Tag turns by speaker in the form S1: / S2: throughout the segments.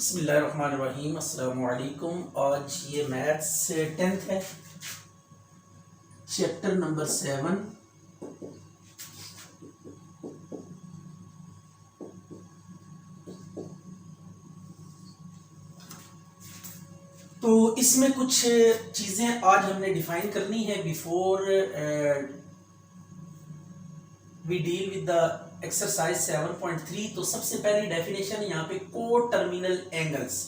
S1: बिस्मिल्लाहिर्रहमानिर्रहीम अस्सलामु अलैकुम। आज ये मैथ्स 10th है, चैप्टर नंबर 7। तो इसमें कुछ चीज़ें आज हमने डिफाइन करनी है before we deal with the exercise 7.3। तो सबसे पहली डेफिनेशन यहाँ पे coterminal angles.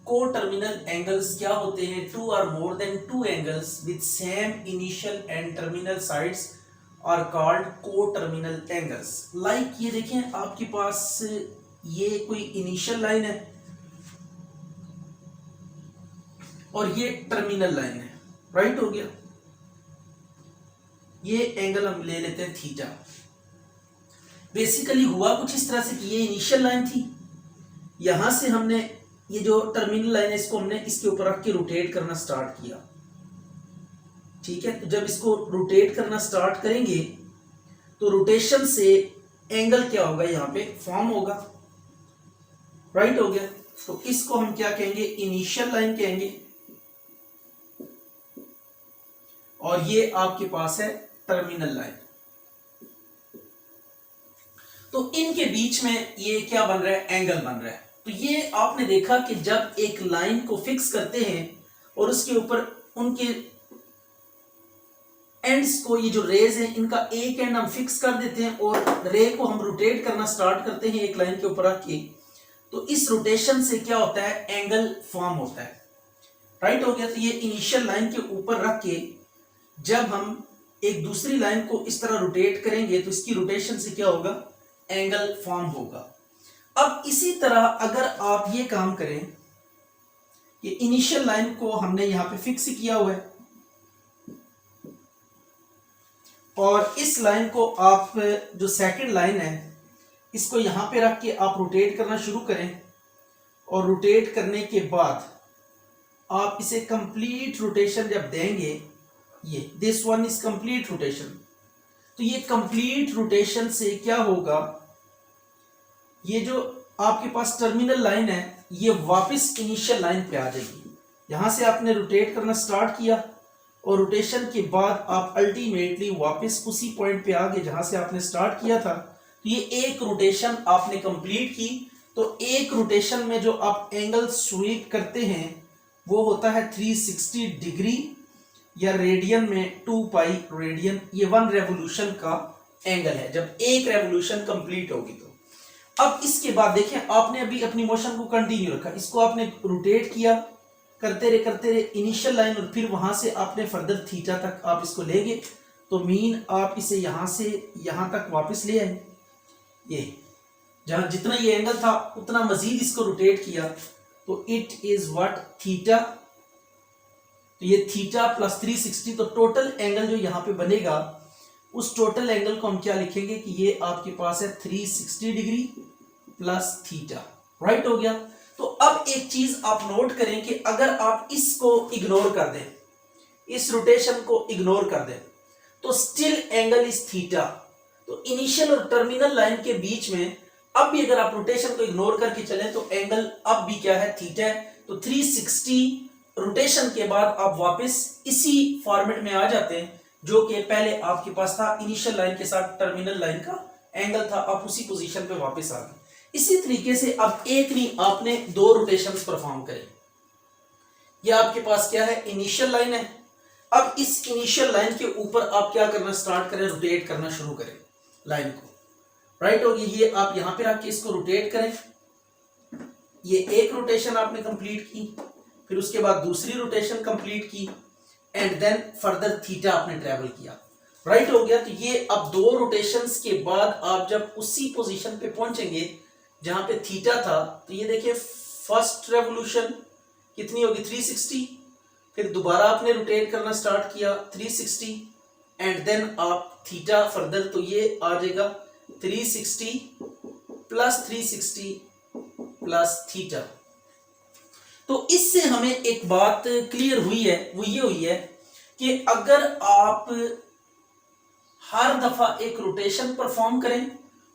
S1: Coterminal angles क्या होते हैं? टू और more than two angles with same initial and terminal sides are called coterminal angles. Like ये देखें, आपके पास ये कोई इनिशियल लाइन है और ये टर्मिनल लाइन है, राइट हो गया। ये एंगल हम ले लेते हैं थीटा। बेसिकली हुआ कुछ इस तरह से कि ये इनिशियल लाइन थी, यहां से हमने ये जो टर्मिनल लाइन है इसको हमने इसके ऊपर रख के रोटेट करना स्टार्ट किया, ठीक है। तो जब इसको रोटेट करना स्टार्ट करेंगे तो रोटेशन से एंगल क्या होगा, यहां पे फॉर्म होगा, राइट हो गया। तो इसको हम क्या कहेंगे? इनिशियल लाइन कहेंगे। और ये आपके पास है टर्मिनल लाइन। तो इनके बीच में ये क्या बन रहा है? एंगल बन रहा है। तो ये आपने देखा कि जब एक लाइन को फिक्स करते हैं और उसके ऊपर उनके एंड्स को, ये जो रेज हैं इनका एक एंड हम फिक्स कर देते हैं और रे को हम रोटेट करना स्टार्ट करते हैं एक लाइन के ऊपर रख के, तो इस रोटेशन से क्या होता है? एंगल फॉर्म होता है, राइट हो गया। तो ये इनिशियल लाइन के ऊपर रख के जब हम एक दूसरी लाइन को इस तरह रोटेट करेंगे तो इसकी रोटेशन से क्या होगा? एंगल फॉर्म होगा। अब इसी तरह अगर आप ये काम करें, ये इनिशियल लाइन को हमने यहां पे फिक्स किया हुआ है और इस लाइन को आप, जो सेकंड लाइन है, इसको यहां पे रख के आप रोटेट करना शुरू करें और रोटेट करने के बाद आप इसे कंप्लीट रोटेशन जब देंगे, ये this one is complete rotation, तो ये कंप्लीट रोटेशन से क्या होगा? ये जो आपके पास टर्मिनल लाइन है ये वापस इनिशियल लाइन पे आ जाएगी। यहां से आपने रोटेट करना स्टार्ट किया और रोटेशन के बाद आप अल्टीमेटली वापस उसी पॉइंट पे आ गए जहां से आपने स्टार्ट किया था। तो ये एक रोटेशन आपने कंप्लीट की। तो एक रोटेशन में जो आप एंगल स्वीप करते हैं वो होता है 360 डिग्री, या रेडियन में 2 पाई रेडियन। ये 1 रेवोल्यूशन का एंगल है जब एक रेवोल्यूशन कंप्लीट होगी। तो अब इसके बाद देखें, आपने अभी अपनी मोशन को कंटिन्यू रखा, इसको आपने रोटेट किया, करते रहे इनिशियल लाइन, और फिर वहां से आपने फर्दर थीटा तक आप इसको लेंगे। तो मीन आप इसे यहां से यहां तक वापस ले आए, ये जहां जितना ये एंगल था उतना मजीद इसको रोटेट किया, तो इट इज व्हाट? थीटा। तो ये थीटा प्लस 360, तो टोटल एंगल जो यहां पे बनेगा उस टोटल एंगल को हम क्या लिखेंगे कि ये आपके पास है 360 डिग्री प्लस थीटा, राइट हो गया। तो अब एक चीज आप नोट करें कि अगर आप इसको इग्नोर कर दें, इस रोटेशन को इग्नोर कर दें, तो स्टिल एंगल इज थीटा। तो इनिशियल और टर्मिनल लाइन के बीच में अब भी अगर आप रोटेशन को इग्नोर करके चलें तो एंगल अब भी क्या है? थीटा है। तो 360 रोटेशन के बाद आप वापस इसी फॉर्मेट में आ जाते हैं जो कि पहले आपके पास था। इनिशियल लाइन के साथ टर्मिनल लाइन का एंगल था, आप उसी पोजीशन पे वापस आ गए। इसी तरीके से अब एक नहीं, आपने 2 रोटेशंस परफॉर्म करें। ये आपके पास क्या है? इनिशियल लाइन है। अब इस इनिशियल लाइन के ऊपर आप क्या करना स्टार्ट करें? रोटेट करना शुरू करें लाइन को, राइट हो गया। ये आप यहां पे रख के इसको रोटेट करें। ये एक रोटेशन आपने कंप्लीट की, फिर उसके बाद दूसरी रोटेशन कंप्लीट की, एंड देन फर्दर थीटा आपने ट्रेवल किया, राइट हो गया। तो ये अब 2 रोटेशंस के बाद आप जब उसी पोजीशन पे पहुंचेंगे जहां पे थीटा था, तो ये देखिए फर्स्ट रेवोल्यूशन कितनी होगी? 360। फिर दोबारा आपने रोटेट करना स्टार्ट किया 360, एंड देन आप थीटा फर्दर, तो ये आ जाएगा 360 प्लस 360 प्लस थीटा। तो इससे हमें एक बात क्लियर हुई है, वो ये हुई है कि अगर आप हर दफा एक रोटेशन परफॉर्म करें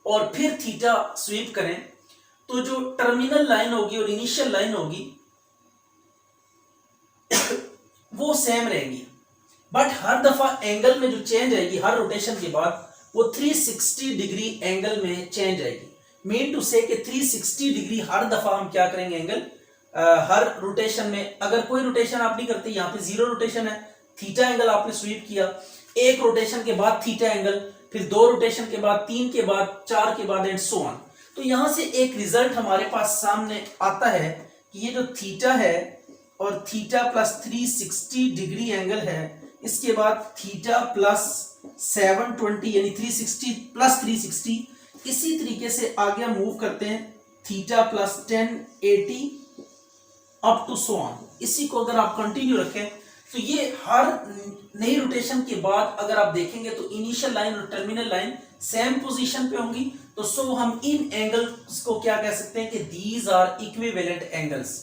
S1: और फिर थीटा स्वीप करें तो जो टर्मिनल लाइन होगी और इनिशियल लाइन होगी वो सेम रहेंगी, बट हर दफा एंगल में जो चेंज आएगी हर रोटेशन के बाद वो 360 डिग्री एंगल में चेंज आएगी। मीन टू से कि 360 डिग्री हर दफा हम क्या करेंगे एंगल हर रोटेशन में। अगर कोई रोटेशन आप नहीं करते, यहाँ पे 0 रोटेशन है, थीटा एंगल आपने स्वीप किया, एक रोटेशन के बाद थीटा एंगल, फिर 2 रोटेशन के बाद, 3 के बाद, 4 के बाद एंड सो ऑन। तो यहां से एक रिजल्ट हमारे पास सामने आता है कि ये जो थीटा है और थीटा प्लस 360 डिग्री एंगल है, इसके बाद थीटा प्लस 720 यानी 360 प्लस 360, इसी तरीके से आगे हम मूव करते हैं theta plus 1080 up to so on. इसी को अगर आप कंटिन्यू रखें तो ये हर नई रोटेशन के बाद अगर आप देखेंगे तो इनिशियल लाइन और टर्मिनल लाइन सेम पोजीशन पे होंगी। तो सो हम इन एंगल्स को क्या कह सकते हैं कि दीज आर इक्विवेलेंट एंगल्स।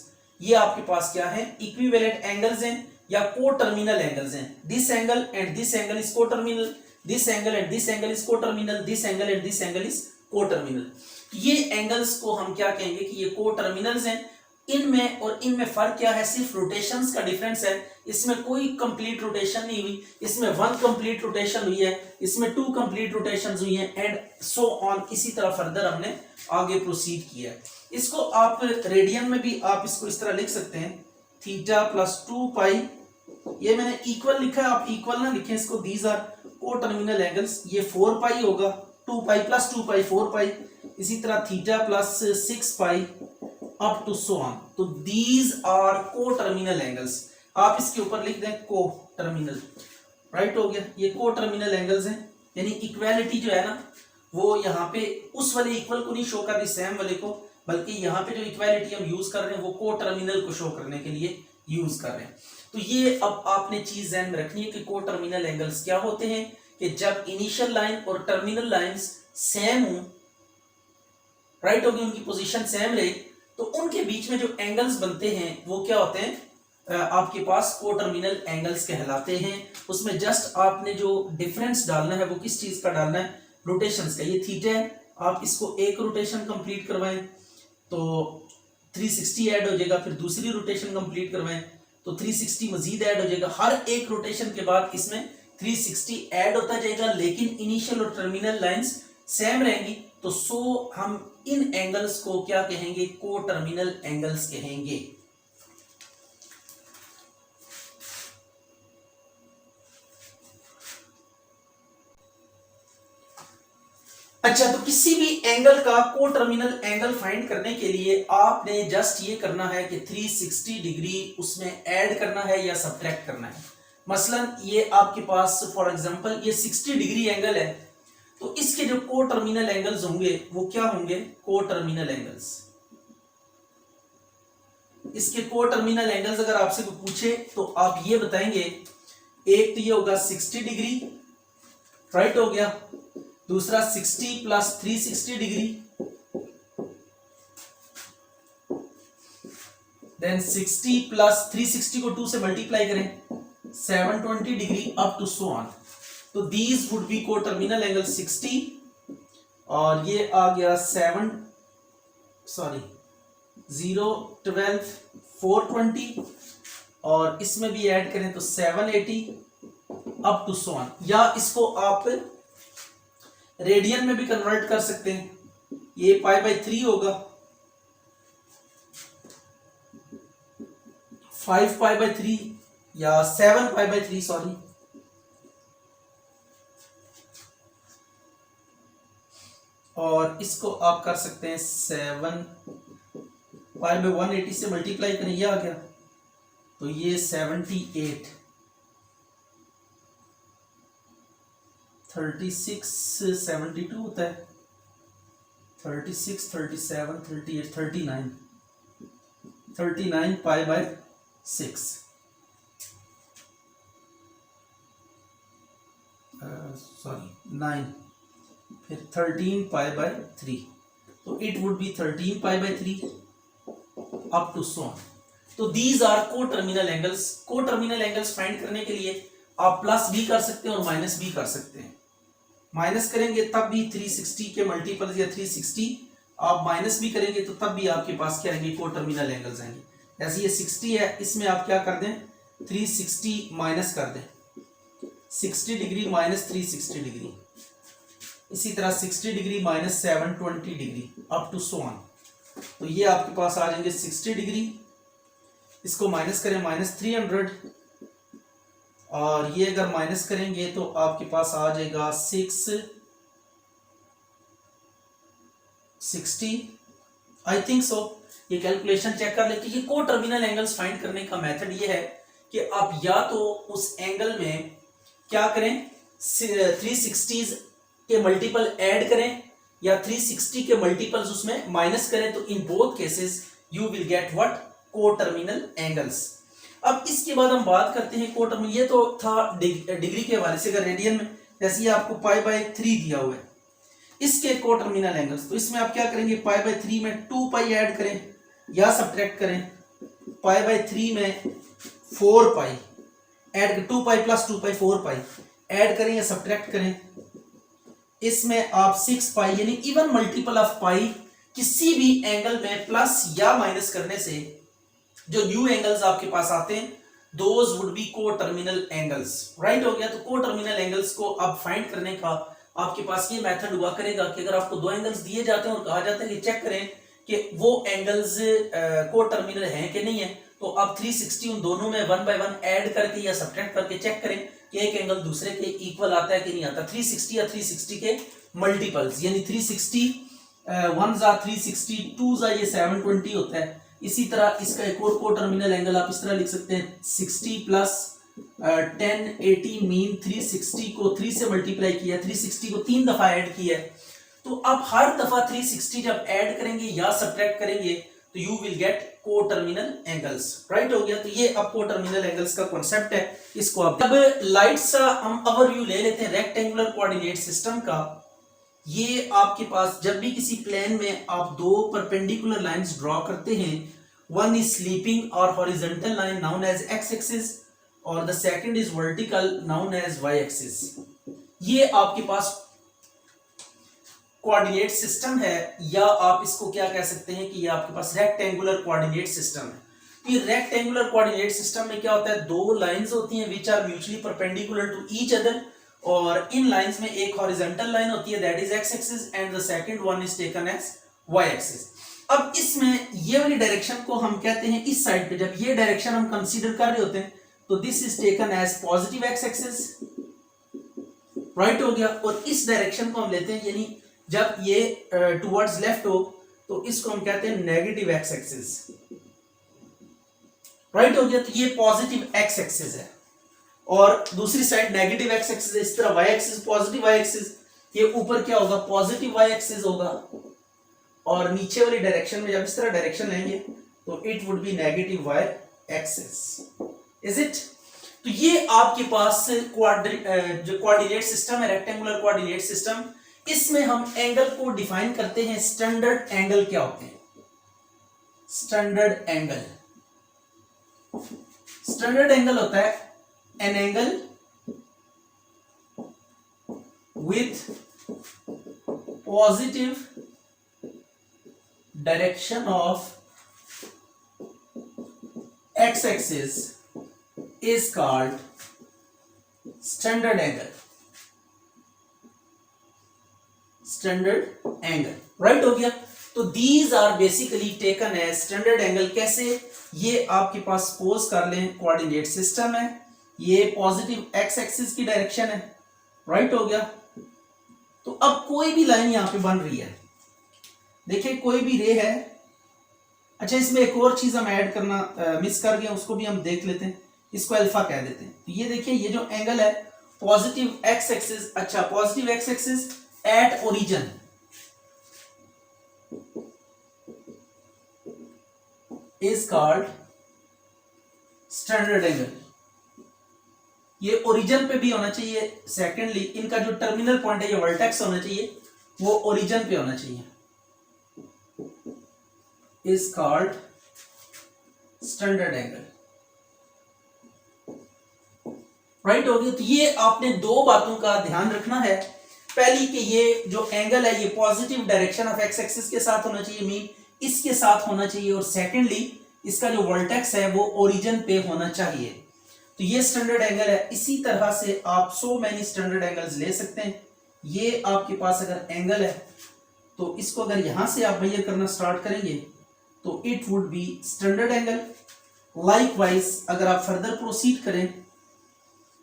S1: ये आपके पास क्या है, इक्विवेलेंट एंगल्स हैं या को टर्मिनल एंगल्स हैं। This angle and this angle is coterminal, this angle and this angle is coterminal, this angle and this angle is coterminal. ये angles को हम क्या कहेंगे कि ये को टर्मिनल्स हैं। इनमें और इनमें फर्क क्या है, सिर्फ रोटेशंस का डिफरेंस है। इसमें कोई कंप्लीट रोटेशन नहीं हुई, इसमें 1 कंप्लीट रोटेशन हुई है, इसमें 2 कंप्लीट रोटेशंस हुई हैं एंड सो ऑन। इसी तरह फर्दर हमने आगे प्रोसीड किया। इसको आप रेडियन में भी आप इसको इस तरह लिख सकते हैं, थीटा प्लस 2 पाई, ये मैंने इक्वल लिखा है, आप इक्वल ना लिखें इसको, these are coterminal angles. ये 4 पाई होगा, 2 पाई प्लस 2 पाई 4 पाई। इसी तरह theta plus 6 pi up to so on. तो these are coterminal angles. आप इसके ऊपर लिख दें को टर्मिनल, राइट हो गया। ये को टर्मिनल एंगल्स हैं, यानी इक्वालिटी जो है ना वो यहाँ पे उस वाले इक्वल को नहीं शो कर रही, सेम वाले को, बल्कि यहाँ पे जो इक्वालिटी हम यूज कर रहे हैं वो को टर्मिनल को शो करने के लिए यूज कर रहे हैं। तो ये अब आपने चीज ध्यान में रखनी है कि को टर्मिनल एंगल्स क्या होते हैं, कि जब इनिशियल लाइन और टर्मिनल लाइंस सेम हो, राइट होगी, उनकी पोजीशन सेम रहे, तो उनके बीच में जो एंगल्स बनते हैं वो क्या होते हैं, आपके पास को टर्मिनल एंगल्स कहलाते हैं। उसमें जस्ट आपने जो डिफरेंस डालना है वो किस चीज का डालना है, रोटेशंस का। ये थीटा है, आप इसको एक रोटेशन कंप्लीट करवाएं तो 360 ऐड हो जाएगा, फिर दूसरी रोटेशन कंप्लीट करवाएं तो 360 मजीद ऐड हो जाएगा। हर एक रोटेशन के बाद इसमें 360 ऐड होता जाएगा, लेकिन इनिशियल और टर्मिनल लाइंस सेम रहेंगी। तो सो हम इन एंगल्स को क्या कहेंगे, को टर्मिनल एंगल्स कहेंगे। अच्छा, तो किसी भी एंगल का को टर्मिनल एंगल फाइंड करने के लिए आपने जस्ट ये करना है कि 360 डिग्री उसमें ऐड करना है या सब्ट्रैक्ट करना है। मसलन ये आपके पास फॉर एग्जांपल ये 60 डिग्री एंगल है, तो इसके जो को टर्मिनल एंगल्स होंगे वो क्या होंगे, को टर्मिनल एंगल्स। इसके को टर्मिनल एंगल्स अगर आपसे कोई पूछे तो आप ये बताएंगे, एक तो ये होगा 60 डिग्री, राइट हो गया, दूसरा 60 प्लस 360 डिग्री, देन 60 प्लस 360 को 2 से मल्टीप्लाई करें 720 degree up to so on. तो these would be coterminal angle 60 और ये आ गया 0 12 420 और इसमें भी ऐड करें तो 780 अप टू सो ऑन। या इसको आप रेडियन में भी कन्वर्ट कर सकते हैं, ये π/3 होगा, 5 π/3 या 7 π/3 सॉरी, और इसको आप कर सकते हैं 7 π/180 से मल्टीप्लाई करें, ये आ गया, तो ये 78 36 72 होता है, 36 37 38 39 π/6 सॉरी 9, फिर 13 π/3, तो it would be 13 π/3 up to so on. तो these are coterminal angles. Coterminal angles find करने के लिए आप प्लस भी कर सकते हैं और माइनस भी कर सकते हैं। माइनस करेंगे तब भी 360 के मल्टीपल्स या 360 आप माइनस भी करेंगे तो तब भी आपके पास क्या आएंगे, कोटर्मिनल एंगल्स आएंगे। जैसे ये 60 है, इसमें आप क्या कर दें, 360 माइनस कर दें, 60 डिग्री माइनस 360 डिग्री, इसी तरह 60 degree minus 720 degree up to so on. तो ये आपके पास आ जाएंगे 60 डिग्री, इसको माइनस करें माइनस 300, और ये अगर माइनस करेंगे तो आपके पास आ जाएगा 660 आई थिंक सो। ये कैलकुलेशन चेक कर लेते हैं। ये को टर्मिनल एंगल्स फाइंड करने का मेथड ये है कि आप या तो उस एंगल में क्या करें, 360 के मल्टीपल ऐड करें या 360 के मल्टीपल्स उसमें माइनस करें, तो in both cases you will get what, को टर्मिनल एंगल्स। अब इसके बाद हम बात करते हैं को टर्मिनल। ये तो था डिग्री के हवाले से। अगर रेडियन में जैसे ये आपको π/3 दिया हुआ है, इसके को टर्मिनल एंगल्स, तो इसमें आप क्या करेंगे, π/3 में 2π ऐड करें या सब्ट्रैक्ट करें, π/3 में 4π ऐड, 2π प्लस 2π 4π ऐड करें या सब्ट्रैक्ट करें। इसमें आप 6π यानी इवन मल्टीपल ऑफ पाई किसी भी एंगल में प्लस या माइनस करने से जो न्यू एंगल्स आपके पास आते हैं, those would be coterminal angles. Right हो गया। तो को टर्मिनल एंगल्स को अब फाइंड करने का आपके पास ये मेथड हुआ करेगा कि अगर आपको दो एंगल्स दिए जाते हैं और कहा जाता है कि चेक करें कि वो एंगल्स को टर्मिनल हैं कि नहीं है, तो आप 360 उन दोनों में 1 बाय 1 ऐड करके या सब्ट्रैक्ट करके चेक करें कि एक एंगल दूसरे के इक्वल आता है कि नहीं आता। 360 या 360 के मल्टीपल्स, यानी 360 1 जा 360, 2 जा ये 720 होता है। इसी तरह इसका एक और को टर्मिनल एंगल आप इस तरह लिख सकते हैं, 60 प्लस 1080 मीन 360 को 3 से मल्टीप्लाई किया, 360 को 3 दफा ऐड किया है। तो अब हर दफा 360 जब ऐड करेंगे या सब्ट्रैक्ट करेंगे तो यू विल गेट को टर्मिनल एंगल्स। राइट हो गया। तो ये अब को टर्मिनल एंगल्स का कॉन्सेप्ट है। इसको अब लाइट सा हम ओवरव्यू ले लेते हैं रेक्टेंगुलर कोऑर्डिनेट सिस्टम का। ये आपके पास जब भी किसी प्लेन में आप दो परपेंडिकुलर लाइंस ड्रॉ करते हैं, वन इज स्लीपिंग और horizontal line known as X axis और the second is vertical known as Y axis. ये आपके पास कोऑर्डिनेट सिस्टम है, या आप इसको क्या कह सकते हैं कि ये आपके पास रेक्टेंगुलर कोऑर्डिनेट सिस्टम है। ये रेक्टेंगुलर कोऑर्डिनेट सिस्टम में क्या होता है, दो लाइंस होती हैं which are mutually perpendicular to each other, और इन लाइंस में एक हॉरिजॉन्टल लाइन होती है that is X axis and the second one is taken as Y axis. अब इसमें ये वाली डायरेक्शन को हम कहते हैं, इस साइड पे जब ये डायरेक्शन हम कंसीडर कर रहे होते हैं तो this is taken as positive X axis. Right हो गया। और इस डायरेक्शन को हम लेते हैं, यानी जब ये टुवर्ड्स लेफ्ट हो तो इसको हम कहते हैं नेगेटिव एक्स एक्सिस। राइट हो गया। तो ये पॉजिटिव एक्स एक्सिस है और दूसरी साइड नेगेटिव एक्स एक्सिस है। इस तरह Y axis positive Y axis, ये ऊपर क्या होगा, पॉजिटिव वाई एक्सिस होगा, और नीचे वाली डायरेक्शन में जब इस तरह डायरेक्शन लेंगे तो it would be negative Y axis. Is it? तो ये आपके पास जो कोऑर्डिनेट सिस्टम है रेक्टेंगुलर कोऑर्डिनेट सिस्टम, इसमें हम एंगल को डिफाइन करते हैं। स्टैंडर्ड एंगल क्या होते हैं? स्टैंडर्ड एंगल, स्टैंडर्ड एंगल होता है an angle with positive direction of x-axis is called standard angle. Standard angle. Right हो गया। तो these are basically taken as standard angle। कैसे? ये आपके पास सपोज कर लें कोऑर्डिनेट सिस्टम है, ये पॉजिटिव एक्स एक्सिस की डायरेक्शन है। राइट हो गया। तो अब कोई भी लाइन यहां पे बन रही है, देखिए कोई भी रे है। अच्छा, इसमें एक और चीज हम ऐड करना मिस कर गए, उसको भी हम देख लेते हैं, इसको अल्फा कह देते हैं। तो ये देखिए ये जो एंगल है पॉजिटिव एक्स एक्सिस, अच्छा positive X axis at origin is called standard angle. ये ओरिजिन पे भी होना चाहिए। सेकेंडली इनका जो टर्मिनल पॉइंट है ये वर्टेक्स होना चाहिए, वो ओरिजिन पे होना चाहिए। Is called standard angle. Right हो गया। तो ये आपने दो बातों का ध्यान रखना है पहली कि ये जो एंगल है ये positive direction of x axis के साथ होना चाहिए, मीन इसके साथ होना चाहिए, और सेकेंडली इसका जो वर्टेक्स है वो ओरिजिन पे होना चाहिए। तो ये स्टैंडर्ड एंगल है। इसी तरह से आप सो मैनी स्टैंडर्ड एंगल्स ले सकते हैं। ये आपके पास अगर एंगल है तो इसको अगर यहां से आप मेजर करना स्टार्ट करेंगे तो it would B standard angle. Likewise अगर आप फर्दर प्रोसीड करें,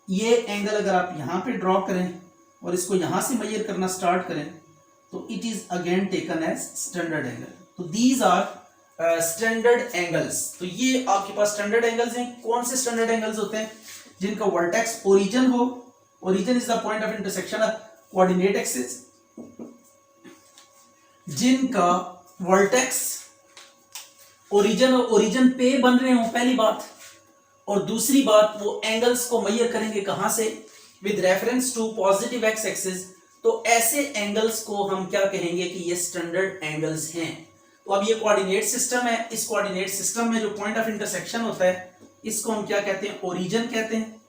S1: ये एंगल अगर आप यहां पे ड्रॉ करें और इसको यहां से मेजर करना स्टार्ट करें तो it is again taken as standard angle. तो दीज आर स्टैंडर्ड एंगल्स। तो ये आपके पास स्टैंडर्ड एंगल्स हैं। कौन से स्टैंडर्ड एंगल्स होते हैं? जिनका वर्टेक्स ओरिजिन हो, origin is the point of intersection of coordinate axis, जिनका वर्टेक्स ओरिजिन और ओरिजिन पे बन रहे हो, पहली बात। और दूसरी बात, वो एंगल्स को मेजर करेंगे कहां से? With reference to positive X axis. तो ऐसे एंगल्स को हम क्या कहेंगे कि ये स्टैंडर्ड एंगल्स हैं। तो अब ये कोऑर्डिनेट सिस्टम है। इस कोऑर्डिनेट सिस्टम में जो पॉइंट ऑफ इंटरसेक्शन होता है इसको हम क्या कहते हैं? ओरिजिन कहते हैं।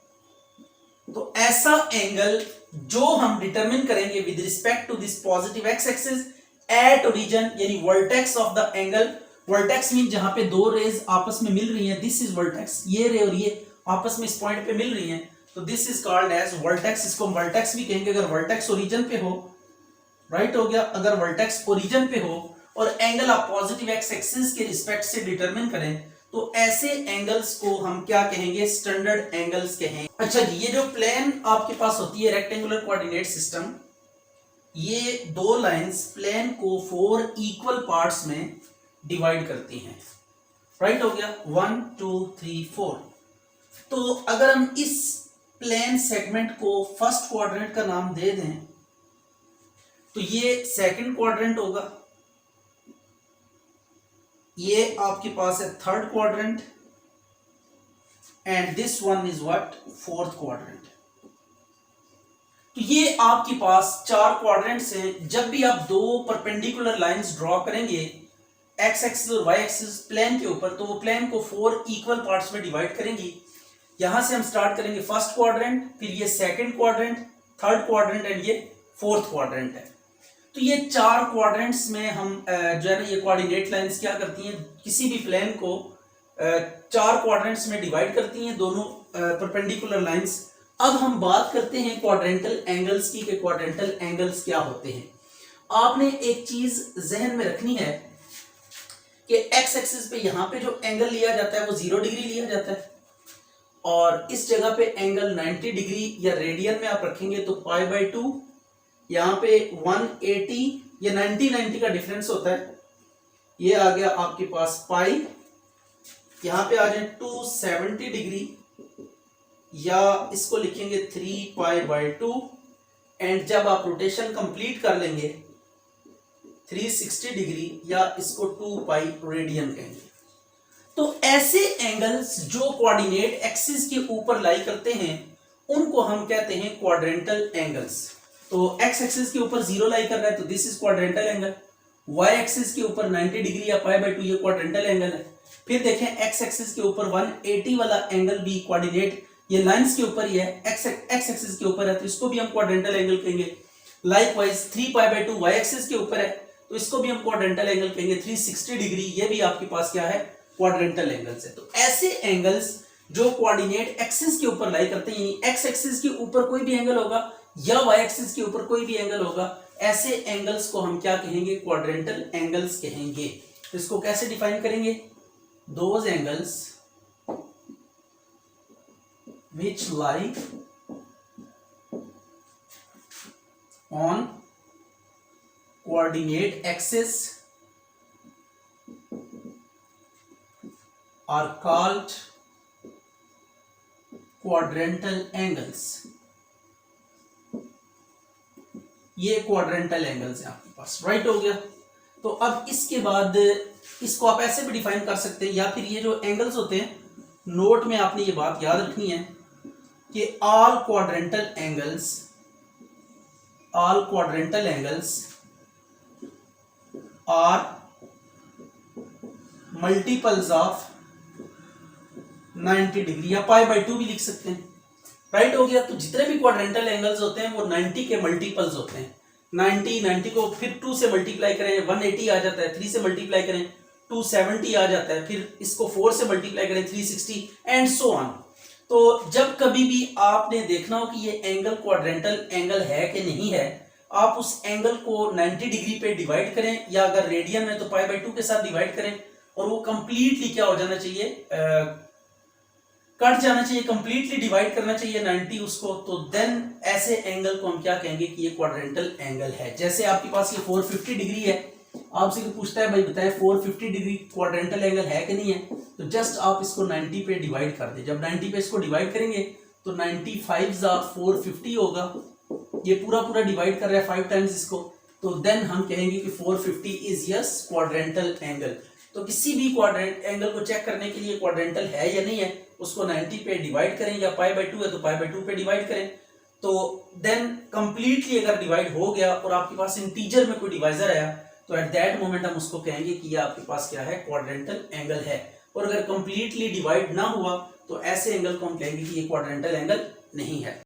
S1: तो ऐसा एंगल जो हम डिटरमिन करेंगे with respect to this positive X axis at origin, यानी vertex of the angle. Vertex mean जहां पे दो रेज आपस में मिल रही हैं, दिस इज वर्टेक्स। ये रे और ये आपस में इस पॉइंट पे मिल रही हैं, तो this is called as vertex. इसको हम वर्टेक्स भी कहेंगे अगर वर्टेक्स ओरिजिन पे हो। राइट हो गया। अगर वर्टेक्स ओरिजिन पे हो और एंगल आप पॉजिटिव एक्स एक्सिस के रिस्पेक्ट से डिटरमिन करें तो ऐसे एंगल्स को हम क्या कहेंगे? स्टैंडर्ड एंगल्स कहेंगे। अच्छा जी, ये जो प्लेन आपके पास होती है रेक्टेंगुलर कोऑर्डिनेट सिस्टम, ये दो लाइंस प्लेन को 4 इक्वल पार्ट्स में डिवाइड करती हैं। राइट हो गया। 1 2 3 4। तो अगर हम इस प्लेन सेगमेंट को फर्स्ट क्वाड्रेंट का नाम दे दें तो ये सेकंड क्वाड्रेंट होगा, ये आपके पास है third quadrant, and this one is what? Fourth quadrant. तो ये आपके पास 4 क्वाड्रेंट्स हैं। जब भी आप दो परपेंडिकुलर लाइंस ड्रॉ करेंगे एक्स एक्सिस और वाई एक्सिस प्लेन के ऊपर, तो वो प्लेन को 4 इक्वल पार्ट्स में डिवाइड करेंगी। यहां से हम स्टार्ट करेंगे फर्स्ट क्वाड्रेंट, फिर ये second quadrant, third quadrant and ये फोर्थ क्वाड्रेंट है। तो ये 4 क्वाड्रेंट्स में हम जो है ना ये कोऑर्डिनेट लाइंस क्या करती हैं? किसी भी प्लेन को 4 क्वाड्रेंट्स में डिवाइड करती हैं, दोनों परपेंडिकुलर लाइंस। अब हम बात करते हैं क्वाड्रेंटल एंगल्स की कि क्वाड्रेंटल एंगल्स क्या होते हैं। आपने एक चीज जहन में रखनी है कि एक्स एक्सिस पे यहां पे जो एंगल लिया जाता है वो 0 डिग्री लिया जाता है, और इस जगह पे एंगल 90 डिग्री या रेडियन में आप रखेंगे तो π/2, यहाँ पे 180 या 90 का डिफरेंस होता है। ये आ गया आपके पास पाई, यहाँ पे आ जाए 270 डिग्री, या इसको लिखेंगे 3π/2, एंड जब आप रोटेशन कंप्लीट कर लेंगे 360 डिग्री, या इसको 2π रेडियन कहेंगे। तो ऐसे एंगल्स जो कोऑर्डिनेट एक्सिस के ऊपर लाई करते हैं उनको हम कहते हैं क्वाड्रेंटल एंगल्स। तो एक्स एक्सिस के ऊपर 0 लाई कर रहा है तो this is quadrantal angle. Y axis के ऊपर 90 डिग्री या π/2 ये क्वाड्रेंटल एंगल है। फिर देखें एक्स एक्सिस के ऊपर 180 वाला एंगल भी कोऑर्डिनेट ये लाइंस के ऊपर ही है, एक्स एक्सिस के ऊपर है तो इसको भी हम क्वाड्रेंटल एंगल कहेंगे। लाइकवाइज 3π/2 वाई एक्सिस के ऊपर है तो इसको भी हम क्वाड्रेंटल एंगल कहेंगे। 360 डिग्री ये भी आपके पास क्या है? क्वाड्रेंटल एंगल्स है। तो ऐसे एंगल्स जो कोऑर्डिनेट एक्सिस के ऊपर लाई करते हैं, यानी एक्स एक्सिस के ऊपर कोई भी एंगल होगा या वाई एक्सिस के ऊपर कोई भी एंगल होगा, ऐसे एंगल्स को हम क्या कहेंगे? क्वाड्रेंटल एंगल्स कहेंगे। तो इसको कैसे डिफाइन करेंगे? Those angles which lie on coordinate axis are called quadrantal angles। ये क्वाड्रेंटल एंगल्स है आपके पास। राइट हो गया। तो अब इसके बाद इसको आप ऐसे भी डिफाइन कर सकते हैं, या फिर ये जो एंगल्स होते हैं, नोट में आपने ये बात याद रखनी है कि all quadrantal angles are multiples of 90 degree, या π/2 भी लिख सकते हैं। राइट हो गया। तो जितने भी क्वाड्रेंटल एंगल्स होते हैं वो 90 के मल्टीपल्स होते हैं। 90 को फिर 2 से मल्टीप्लाई करें 180 आ जाता है, 3 से मल्टीप्लाई करें 270 आ जाता है, फिर इसको 4 से मल्टीप्लाई करें 360 एंड सो ऑन। तो जब कभी भी आपने देखना हो कि ये एंगल क्वाड्रेंटल एंगल है कि नहीं है, आप उस एंगल को 90 डिग्री पे डिवाइड करें, या अगर रेडियन है तो π/2 के साथ डिवाइड करें, और वो कंप्लीटली क्या हो जाना चाहिए, कट जाना चाहिए, कंप्लीटली डिवाइड करना चाहिए 90 उसको। तो देन ऐसे एंगल को हम क्या कहेंगे कि ये क्वाड्रेंटल एंगल है। जैसे आपके पास ये 450 डिग्री है, आपसे कोई पूछता है भाई बताएं 450 डिग्री क्वाड्रेंटल एंगल है कि नहीं है, तो जस्ट आप इसको 90 पे डिवाइड कर दें। जब 90 पे इसको डिवाइड करेंगे तो 95 450 होगा, ये पूरा पूरा डिवाइड कर रहा है 5 टाइम्स इसको, तो देन हम कहेंगे कि 450 इज यस क्वाड्रेंटल एंगल। तो किसी भी क्वाड्रेंट एंगल को चेक करने के लिए क्वाड्रेंटल है या नहीं है, उसको 90 पे डिवाइड करें, या π/2 है तो π/2 पे डिवाइड करें। तो देन कंप्लीटली अगर डिवाइड हो गया और आपके पास इंटीजर में कोई डिवाइजर आया, तो एट दैट मोमेंट हम उसको कहेंगे कि ये आपके पास क्या है, क्वाड्रेंटल एंगल है। और अगर कंप्लीटली डिवाइड ना हुआ तो ऐसे एंगल को हम कहेंगे कि ये क्वाड्रेंटल एंगल नहीं है।